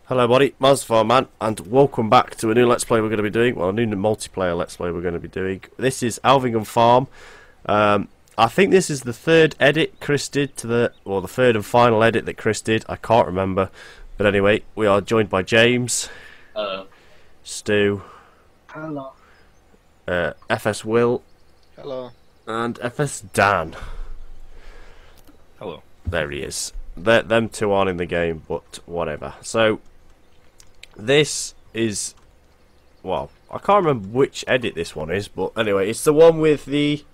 Hello buddy, Mazfar man, and welcome back to a new Let's Play we're going to be doing, well a new multiplayer Let's Play we're going to be doing. This is Alvingham Farm. I think this is the third edit Chris did the third and final edit that Chris did, I can't remember. But anyway, we are joined by James. Hello. Stu. Hello. FS Will. Hello. And FS Dan. Hello. There he is. Them two aren't in the game, but whatever. So, this is, well, I can't remember which edit this one is, but anyway, it's the one with the,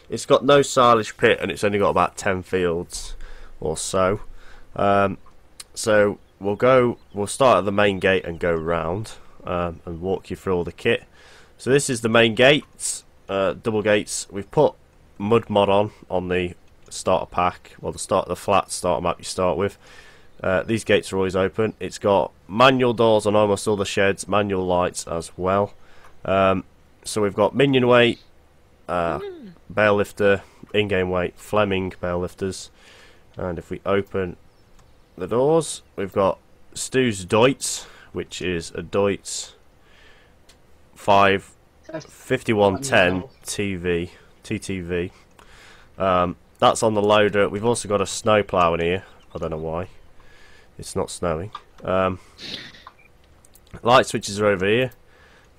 it's got no silage pit and it's only got about 10 fields or so. So we'll start at the main gate and go round and walk you through all the kit. So this is the main gates, double gates. We've put mud mod on the starter pack, well the flat starter map you start with. These gates are always open. It's got manual doors on almost all the sheds, manual lights as well. So we've got minion weight, bale lifter, in-game weight, Fleming bale lifters, and if we open the doors, we've got Stu's Deutz, which is a Deutz 5110 TTV. That's on the loader. We've also got a snowplow in here. I don't know why. It's not snowing. Light switches are over here.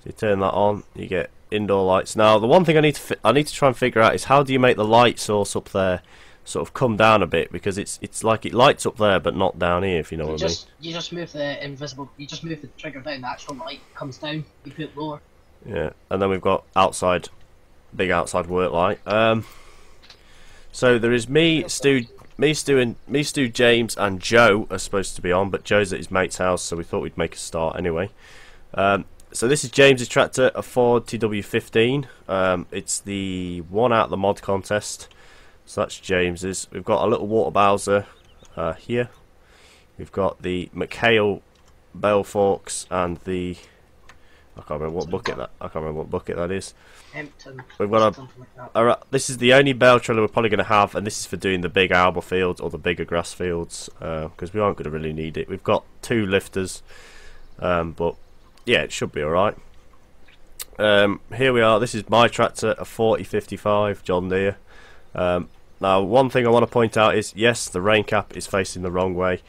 So you turn that on, you get indoor lights. Now, the one thing I need to try and figure out is how do you make the light source up there sort of come down a bit, because it's like it lights up there but not down here, if you know what I mean. You just move the invisible. You just move the trigger down. The actual light comes down. You put it lower. Yeah, and then we've got outside, big outside work light. So there is me, Stu, James, and Joe are supposed to be on, but Joe's at his mate's house, so we thought we'd make a start anyway. So this is James's tractor, a Ford TW15. It's the one out of the mod contest. So that's James's. We've got a little water bowser here. We've got the McHale bale forks and the, I can't remember what bucket that is. Empton. We've got this is the only bale trailer we're probably going to have, and this is for doing the big arbor fields or the bigger grass fields, because we aren't going to really need it. We've got 2 lifters, but yeah, it should be alright. Here we are. This is my tractor, a 4055 John Deere. Now, one thing I want to point out is, yes, the rain cap is facing the wrong way.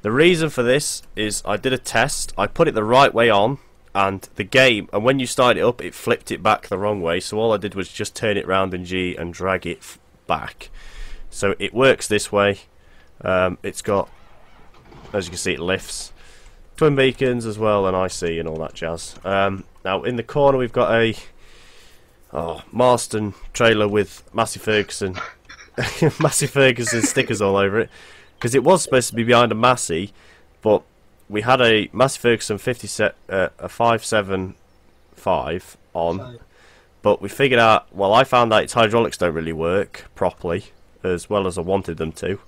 The reason for this is I did a test. I put it the right way on, and the game, and when you start it up, it flipped it back the wrong way. So all I did was just turn it round in G and drag it back. So it works this way. It's got, as you can see, it lifts. Twin beacons as well, and IC and all that jazz. Now in the corner we've got a Marston trailer with Massey Ferguson Massey Ferguson stickers all over it, because it was supposed to be behind a Massey, but we had a Massey Ferguson a 575 on, but we figured out, well, I found out its hydraulics don't really work properly as well as I wanted them to,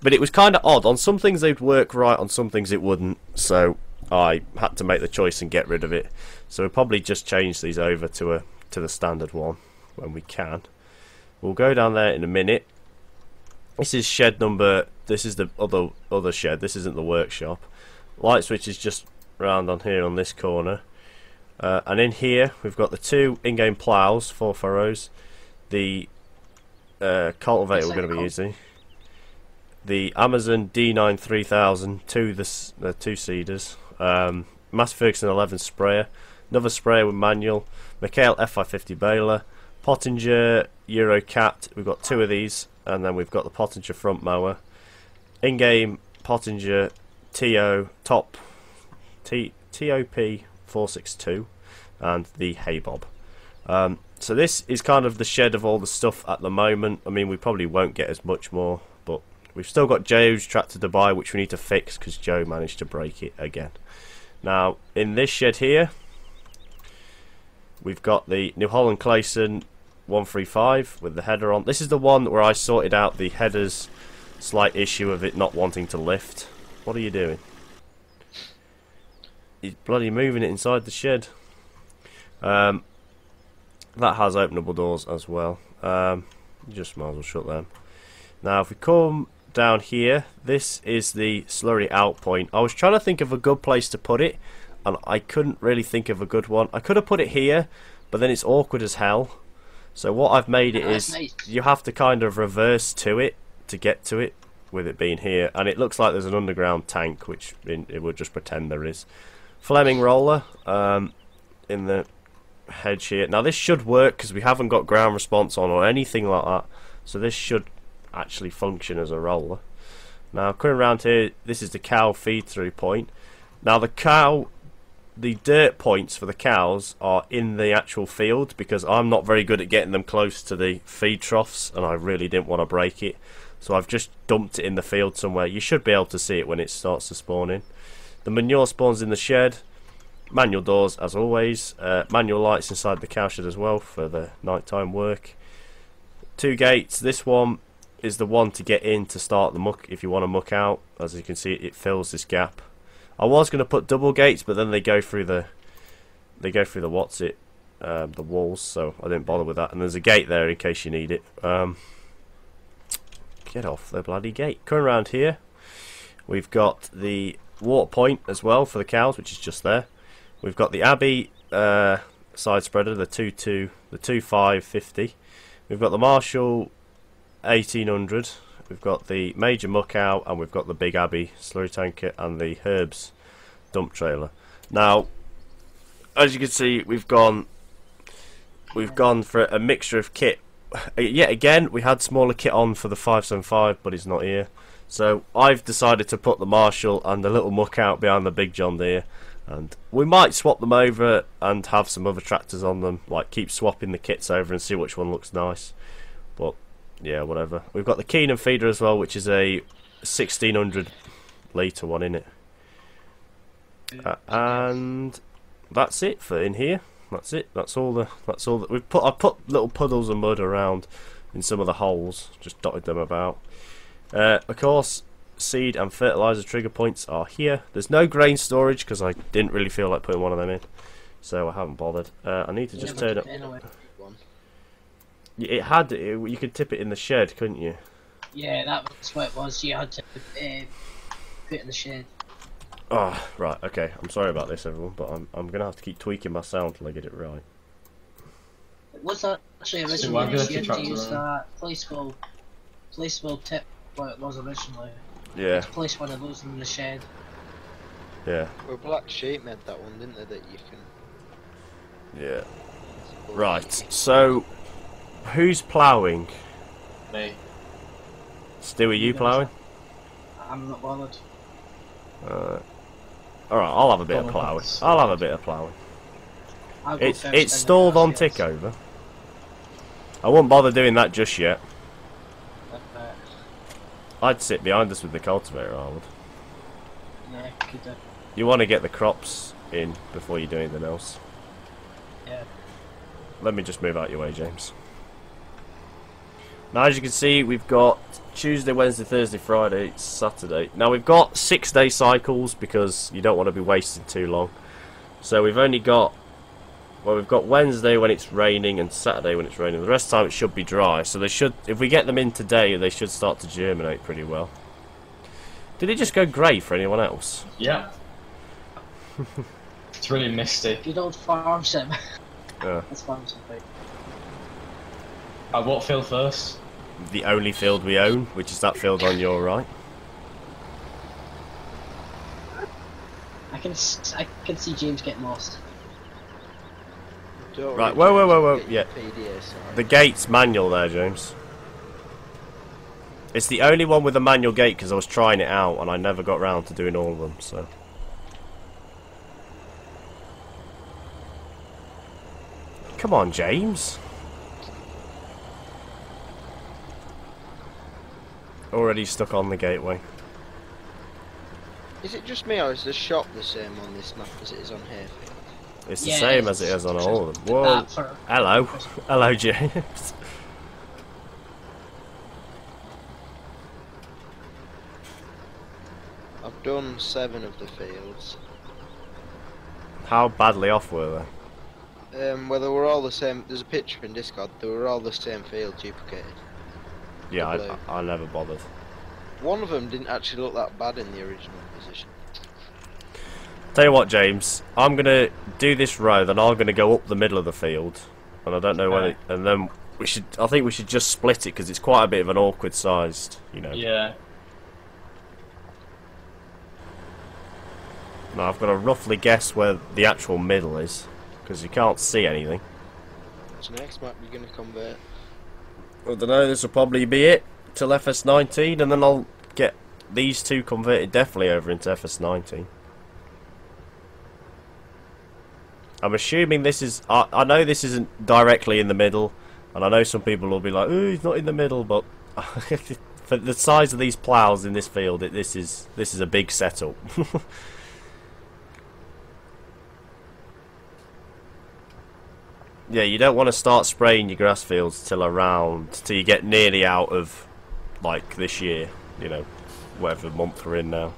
but it was kind of odd. On some things they'd work right, on some things it wouldn't, so I had to make the choice and get rid of it. So we'll probably just change these over to the standard one when we can. We'll go down there in a minute. This is shed number, this is the other shed, this isn't the workshop. Light switch is just round on here on this corner. And in here we've got the 2 in-game ploughs, 4 furrows, the cultivator we're going to be using, the Amazon D9 3000, the 2 seeders, Massey Ferguson 11 sprayer, another sprayer with manual, McHale F550 baler, Pottinger Eurocat, we've got 2 of these, and then we've got the Pottinger front mower, in-game Pottinger TOP 462, and the hay bob. So this is kind of the shed of all the stuff at the moment. I mean, we probably won't get as much more, but we've still got Joe's tractor to buy, which we need to fix because Joe managed to break it again. Now, in this shed here, we've got the New Holland Clayson 135 with the header on. This is the one where I sorted out the header's slight issue of it not wanting to lift. What are you doing? He's bloody moving it inside the shed. That has openable doors as well. Just might as well shut them. Now if we come down here, this is the slurry out point. I was trying to think of a good place to put it, and I couldn't really think of a good one. I could have put it here, but then it's awkward as hell. So what I've made it is you have to kind of reverse to it to get to it, with it being here. And it looks like there's an underground tank, which it would just pretend there is. Fleming roller in the hedge here. Now this should work because we haven't got ground response on or anything like that. So this should actually function as a roller. Now coming around here, this is the cow feed through point. Now the dirt points for the cows are in the actual field because I'm not very good at getting them close to the feed troughs, and I really didn't want to break it, so I've just dumped it in the field somewhere. You should be able to see it when it starts to spawn in. The manure spawns in the shed. Manual doors as always. Manual lights inside the cow shed as well for the nighttime work. 2 gates. This one is the one to get in to start the muck if you want to muck out. As you can see, it fills this gap. I was going to put double gates, but then they go through the the walls, so I didn't bother with that. And there's a gate there in case you need it. Get off the bloody gate. Coming around here, we've got the water point as well for the cows, which is just there. We've got the Abbey side spreader, the 2550. We've got the Marshall 1800. We've got the major muck out, and we've got the big Abbey slurry tanker and the herbs dump trailer. Now, as you can see, we've gone for a mixture of kit. Yet again, we had smaller kit on for the 575, but it's not here. So I've decided to put the Marshall and the little muck out behind the big John Deere, and we might swap them over and have some other tractors on them. Like keep swapping the kits over and see which one looks nice. But yeah, whatever. We've got the Keenan feeder as well, which is a 1600 litre one in it. And that's it for in here. That's it. That's all that we've put. I put little puddles of mud around in some of the holes, just dotted them about. Of course, seed and fertilizer trigger points are here. There's no grain storage because I didn't really feel like putting one of them in, so I haven't bothered. I need to just turn up. It had. You could tip it in the shed, couldn't you? Yeah, that was what it was. You had to put it in the shed. Oh, right. Okay. I'm sorry about this, everyone, but I'm gonna have to keep tweaking my sound till I get it right. Was that actually originally? You had to use that placeable tip what it was originally. Yeah. To place one of those in the shed. Yeah. Well, Black Sheep made that one, didn't they? That you can. Yeah. Right. So, who's ploughing? Me. Stu, are you ploughing? I'm not bothered. Alright, I'll have a bit of ploughing. I'll have a bit of ploughing. I'll go first It's then, stalled on yes. tick over. I won't bother doing that just yet. I'd sit behind us with the cultivator, I would. Yeah, could do. You want to get the crops in before you do anything else. Yeah. Let me just move out your way, James. Now, as you can see, we've got Tuesday, Wednesday, Thursday, Friday, Saturday. Now, we've got 6-day cycles because you don't want to be wasting too long. So we've only got... Well, we've got Wednesday when it's raining and Saturday when it's raining. The rest of the time it should be dry. So they should, if we get them in today, they should start to germinate pretty well. Did it just go grey for anyone else? Yeah. It's really misty. Good old farm sim. Yeah. That's farm sim, right? What field first? The only field we own, which is that field on your right. I can see James getting lost. Right, whoa, yeah. The gate's manual there, James. It's the only one with a manual gate because I was trying it out and I never got round to doing all of them, so... Come on, James. Already stuck on the gateway. Is it just me, or is the shop the same on this map as it is on here? It's the same as it is on all of them. Whoa. That for Hello. Hello, James. I've done 7 of the fields. How badly off were Well, they were all the same. There's a picture in Discord. They were all the same field duplicated. they? Yeah, I never bothered. One of them didn't actually look that bad in the original position. Tell you what, James, I'm gonna do this row, then I'm gonna go up the middle of the field, and I don't know when. And then we should. I think we should just split it because it's quite a bit of an awkward sized, you know. Yeah. Now I've got to roughly guess where the actual middle is because you can't see anything. What's next map you're gonna convert? I don't know. This will probably be it till Fs19, and then I'll get these two converted definitely over into Fs19. I'm assuming this is. I know this isn't directly in the middle, and I know some people will be like, "Oh, he's not in the middle," but for the size of these ploughs in this field, this is a big setup. Yeah, you don't want to start spraying your grass fields till you get nearly out of, like, this year, you know, whatever month we're in now.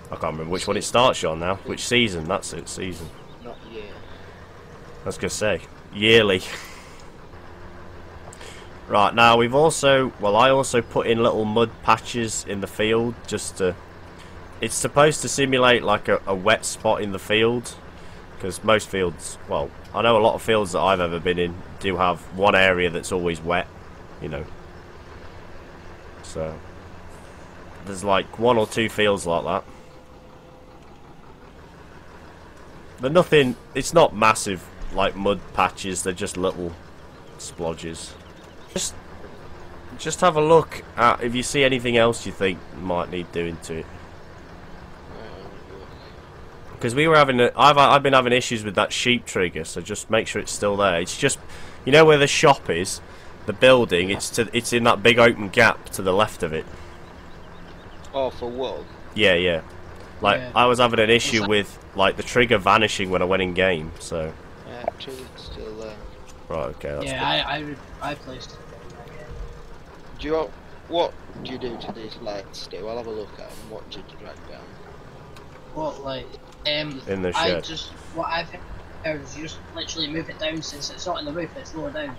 I can't remember which one it starts you on now. Which season? That's it, season. Not year. I was going to say, yearly. Right, now we've also, well, I also put in little mud patches in the field just to, it's supposed to simulate like a wet spot in the field. Because most fields, well, I know a lot of fields that I've ever been in do have one area that's always wet, you know. So, there's like 1 or 2 fields like that. They're nothing, it's not massive like mud patches, they're just little splodges. Just have a look at if you see anything else you think might need doing to it. Because we were having, I've been having issues with that sheep trigger, so just make sure it's still there. It's just, you know where the shop is, the building. It's in that big open gap to the left of it. Oh, for wool. Yeah, yeah. Like Yeah. I was having an issue with like the trigger vanishing when I went in game. So. Yeah, trigger's still there. Right. Okay. That's Yeah, good. I placed it. What do you do to these lights, Stu? I'll have a look at them. What did you drag down? What, like, In the shed. what I've heard is you just literally move it down since it's not in the roof, it's lower down.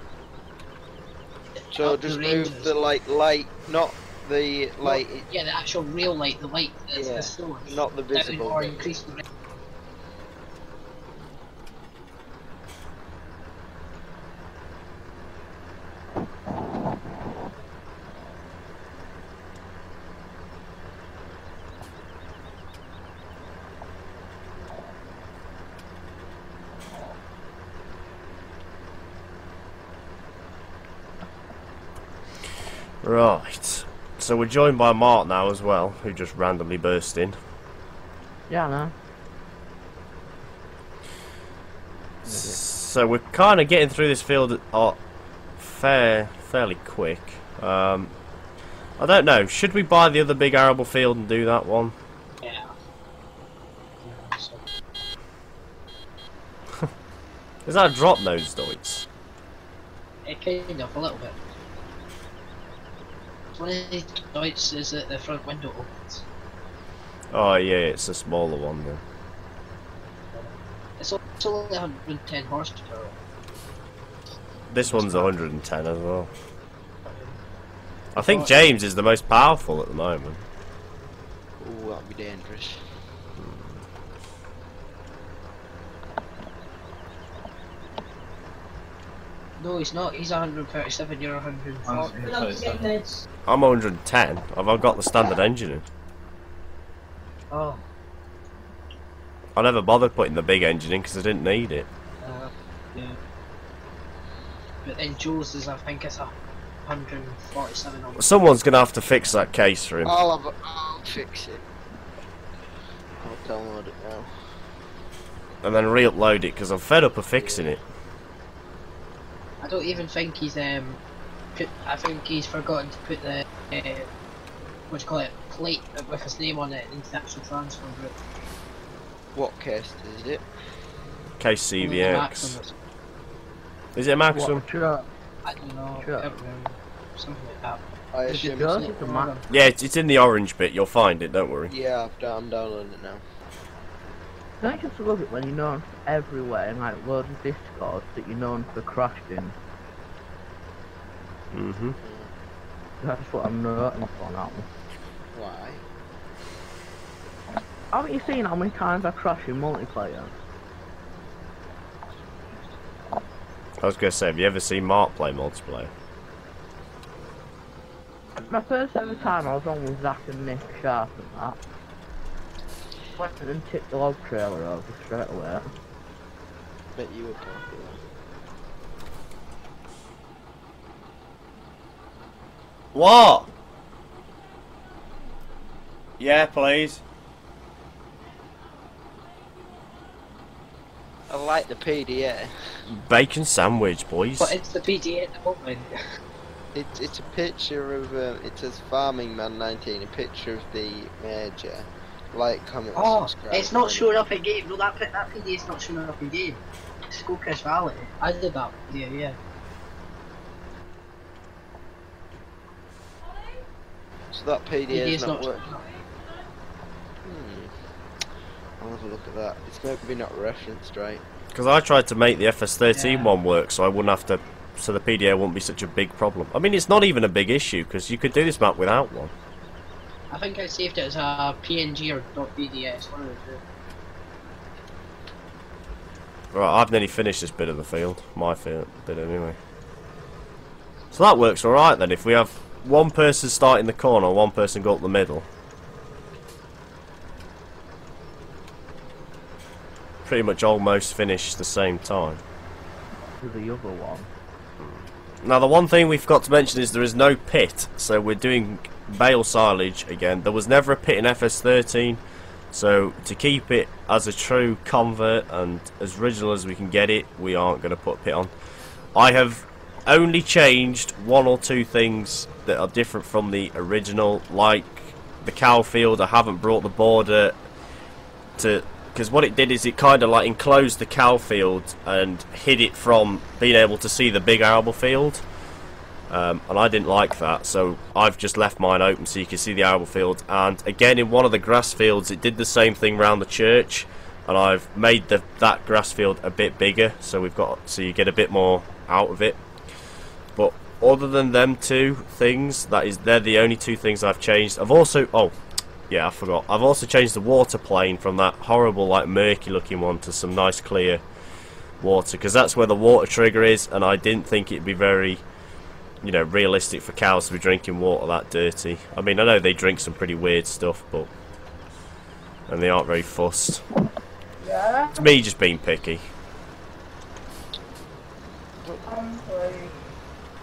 So Up the just ranges. move the light, not the light, Yeah, the actual real light, the light that's Yeah, the source. not the Down visible or bit. increase the range. Right. So we're joined by Mark now as well, who just randomly burst in. Yeah, I know. So we're kind of getting through this field fairly quick. I don't know. Should we buy the other big arable field and do that one? Yeah. So, Is that a drop nose, Deutz? it kind of, a little bit. One of these lights is that the front window opens. Oh yeah, it's a smaller one then. It's only 110 horsepower. This one's 110 as well. I think James is the most powerful at the moment. Ooh, that'd be dangerous. No, he's not. He's 137, you're 140. I'm 110. I've got the standard engine in. Oh. I never bothered putting the big engine in because I didn't need it. Yeah. But then Joe's is, I think it's 147 on. Someone's gonna have to fix that case for him. I'll fix it. I'll download it now. And then re-upload it because I'm fed up of fixing it. I don't even think he's I think he's forgotten to put the what do you call it, plate with his name on it into the actual transfer group. What case is it? Case Only the CVX. Maximus. Is it a Maxim? What, sure. I don't know. Sure. I don't remember. Something like that. I Is it assume yours? it's It's a Mac. Yeah, it's in the orange bit. You'll find it. Don't worry. Yeah, I'm downloading it now. Don't you just love it when you're known everywhere and like loads of discords that you're known for crashing? Mhm. That's what I'm noting for now. Why? Haven't you seen how many times I crash in multiplayer? I was going to say, have you ever seen Mark play multiplayer? My first ever time I was on with Zach and Nick Sharp and that. Went and tipped the log trailer over straight away. Bet you were talking. What? Yeah, please. I like the PDA. Bacon sandwich, boys. But it's the PDA at the moment. It's a picture of it says Farming Man 19, a picture of the major. Like, comment, Oh, subscribe. it's not showing up in game. No, that PDA is not showing up in game. Skullcrest Valley. I did that. Yeah. So that PDA is PDA's not not. working. I'll have a look at that. It's maybe not referenced right. Because I tried to make the Fs17 Yeah. one work, so I wouldn't have to, so the PDA wouldn't be such a big problem. I mean, it's not even a big issue because you could do this map without one. I think I saved it as a PNG or .bds. One of the two. Right, I've nearly finished this bit of the field, my field bit anyway. So that works all right then. If we have one person start in the corner, one person go up the middle. Pretty much almost finish the same time. To the other one. Now the one thing we've got to mention is there is no pit, so we're doing bale silage again. There was never a pit in FS13, so to keep it as a true convert and as original as we can get it, we aren't going to put a pit on. I have only changed one or two things that are different from the original, like the cow field. I haven't brought the border to, because what it did is it kind of like enclosed the cow field and hid it from being able to see the big arable field, and I didn't like that, so I've just left mine open so you can see the arable field. And again, in one of the grass fields it did the same thing round the church, and I've made that grass field a bit bigger, so you get a bit more out of it. But other than them two things, they're the only two things I've changed. I've also, oh yeah, I forgot, I've also changed the water plane from that horrible like murky looking one to some nice clear water, because that's where the water trigger is, and I didn't think it'd be very, you know, realistic for cows to be drinking water that dirty. I mean, I know they drink some pretty weird stuff, and they aren't very fussed. Yeah. It's me just being picky.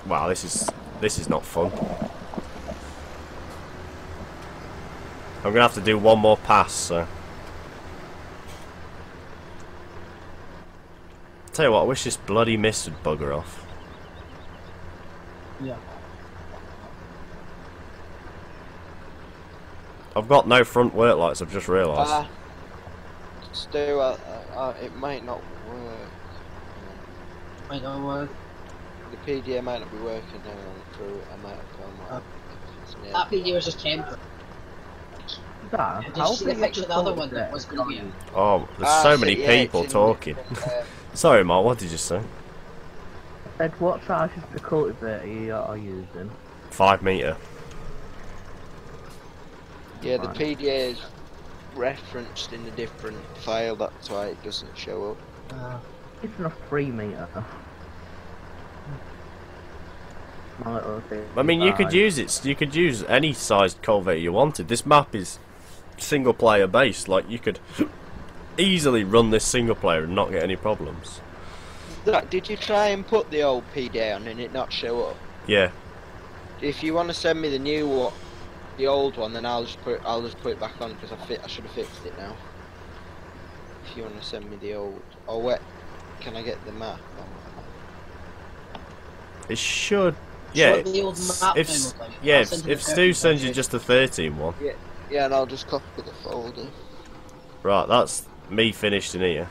Wow, this is not fun. I'm gonna have to do one more pass, so. Tell you what, I wish this bloody mist would bugger off. Yeah. I've got no front work lights, I've just realised. Still, it might not work. Might not work. The PDA might not be working now through a amount of time. That PDA was just temporary. That, Did you see the picture of the other one that was going to be? Oh, there's so many people talking. Sorry, Mark, what did you say? Ed, what size is the cultivator you are using? 5 metre. Yeah, the PDA is referenced in a different file, that's why it doesn't show up. It's enough 3 metre. I mean, you could use it. You could use any sized cultivator you wanted. This map is single player based. Like, you could easily run this single player and not get any problems. Did you try and put the old PDA on and it not show up? Yeah. If you want to send me the new one, the old one, then I'll just put it back on, because I should have fixed it now. If you want to send me the old, or wait, can I get the map? It should. Yeah. What the old map If thing look like? yeah, I'll send you if the Stu picture. sends you just the 13 one. Yeah, and I'll just copy the folder. Right, that's me finished in here.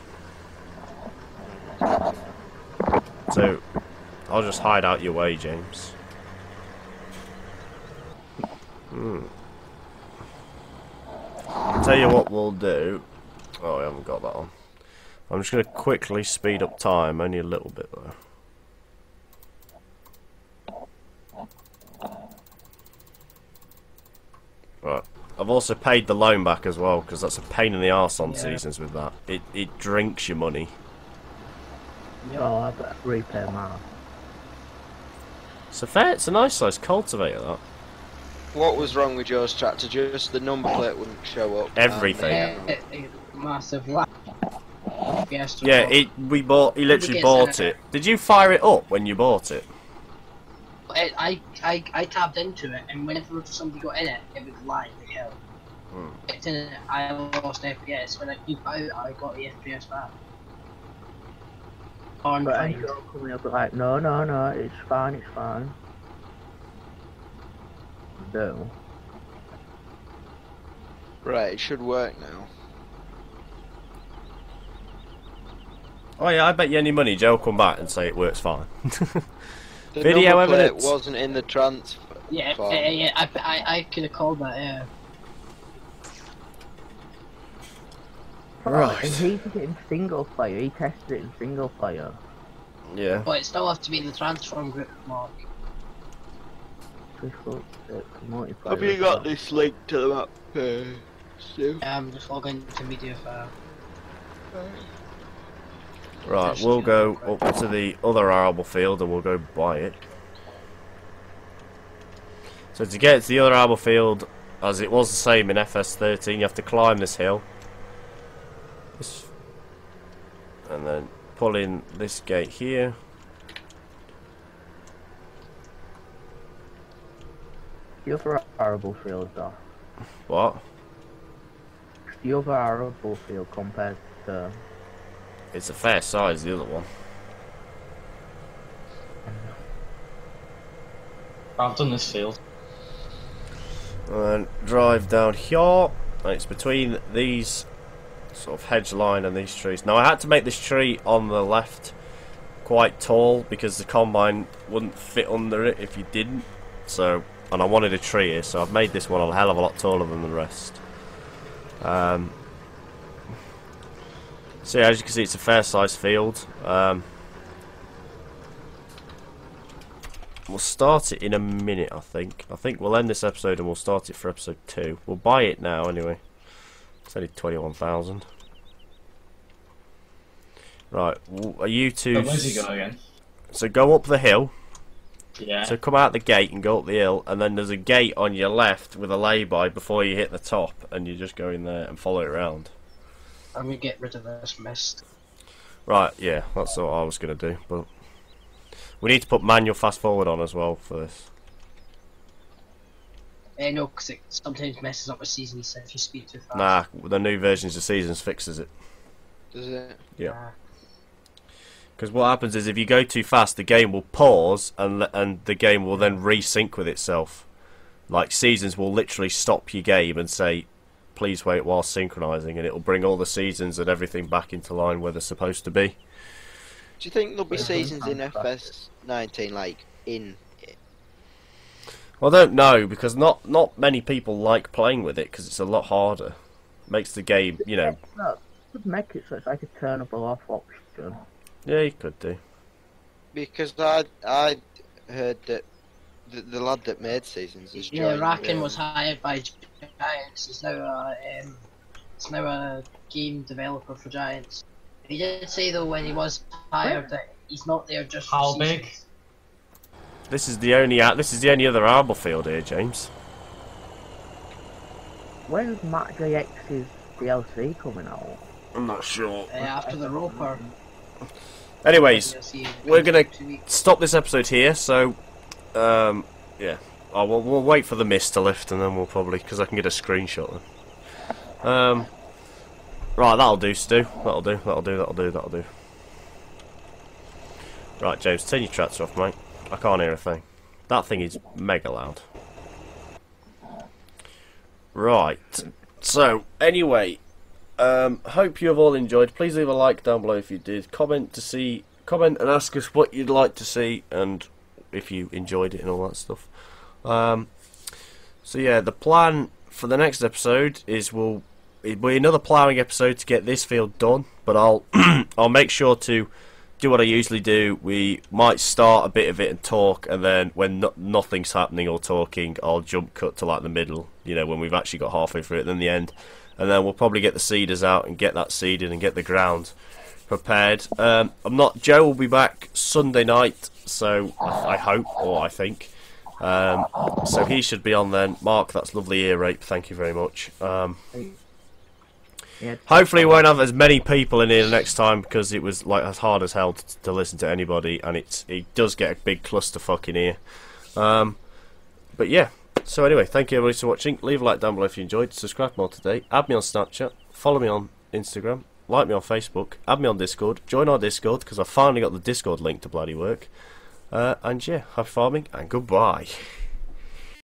So, I'll just hide out your way, James. I'll tell you what we'll do. Oh, I haven't got that on. I'm just going to quickly speed up time, only a little bit though. Right. I've also paid the loan back as well, because that's a pain in the arse on Yeah. seasons with that. It drinks your money. Oh, I better repay mine. It's a nice sized cultivator, that. What was wrong with yours tractor? Just the number plate wouldn't show up. Everything. Massive lag. Fiesta Yeah, Four. he literally bought it. Did you fire it up when you bought it? I tabbed into it, and whenever somebody got in it, it would lag the hell. It's in it, I lost FPS. When I keep out, I got the FPS back. On But fine. Angel coming up like, no, it's fine, it's fine. No. Right, it should work now. Oh yeah, I bet you any money Joe will come back and say it works fine. The Video number plate evidence. wasn't in the transfer. Yeah, form. yeah, I could have called that, yeah. Right. And he did it in single player, he tested it in single player. Yeah. But it still has to be in the transform group, Mark. Multiplayer. Have you got this link to the map, Stu? Just log into media file. Right, we'll go up to the other arable field and we'll go buy it. So to get to the other arable field, as it was the same in Fs17, you have to climb this hill. And then pull in this gate here. The other arable field though. What? The other arable field compared to... It's a fair size, the other one. I've done this field. And drive down here. And it's between these sort of hedge line and these trees. Now I had to make this tree on the left quite tall because the combine wouldn't fit under it if you didn't. So, and I wanted a tree here, so I've made this one a hell of a lot taller than the rest. So yeah, as you can see, it's a fair sized field. We'll start it in a minute, I think. I think we'll end this episode and we'll start it for episode 2. We'll buy it now anyway. It's only 21,000. Right, are you two... Oh, where's he go again? So go up the hill. Yeah. So come out the gate and go up the hill, and then there's a gate on your left with a lay-by before you hit the top, and you just go in there and follow it around. I'm gonna get rid of this mist. Right, yeah, that's what I was going to do, but... We need to put manual fast forward on as well for this. No, because it sometimes messes up with seasons so if you speed too fast. Nah, the new versions of Seasons fixes it. Does it? Yeah. Nah. Because what happens is if you go too fast, the game will pause and the game will then resync with itself. Like Seasons will literally stop your game and say, please wait while synchronizing, and it'll bring all the seasons and everything back into line where they're supposed to be. Do you think there'll be Yeah, seasons in fantastic. FS19 like in it? Well, I don't know, because not many people like playing with it because it's a lot harder. Makes the game, you know. No, could make it so it's like a turnable off option. Yeah, you could do. Because I heard that the lad that made seasons is Yeah, joined. Racken was hired by Giants. He's now a game developer for Giants. He did say though when he was hired that he's not there just for How seasons. big? This is the only other arable field here, James. When's Matt JX's DLC coming out? I'm not sure. After the Roper. Anyways, DLC, we're gonna 2 weeks. stop this episode here. So, yeah, we'll wait for the mist to lift, and then we'll probably, because I can get a screenshot then. Right, that'll do, Stu. That'll do. Right, James, turn your tractor off, mate. I can't hear a thing. That thing is mega loud. Right. So, anyway, hope you have all enjoyed. Please leave a like down below if you did. Comment and ask us what you'd like to see and if you enjoyed it and all that stuff. So yeah, the plan for the next episode is it'll be another ploughing episode to get this field done, but I'll I'll make sure to do what I usually do. We might start a bit of it and talk, and then when nothing's happening or talking, I'll jump cut to like the middle, you know, when we've actually got halfway through it, then the end. And then we'll probably get the seeders out and get that seeded and get the ground prepared. Joe will be back Sunday night, so I hope, or I think. So he should be on then. Mark, that's lovely ear rape, thank you very much. Yeah, Hopefully we won't have as many people in here next time, because it was like as hard as hell to listen to anybody, and it does get a big clusterfuck in here. But yeah, so anyway, thank you everybody for watching. Leave a like down below if you enjoyed, subscribe more today, add me on Snapchat, follow me on Instagram, like me on Facebook, add me on Discord, join our Discord, because I finally got the Discord link to bloody work. And yeah, happy farming, and goodbye.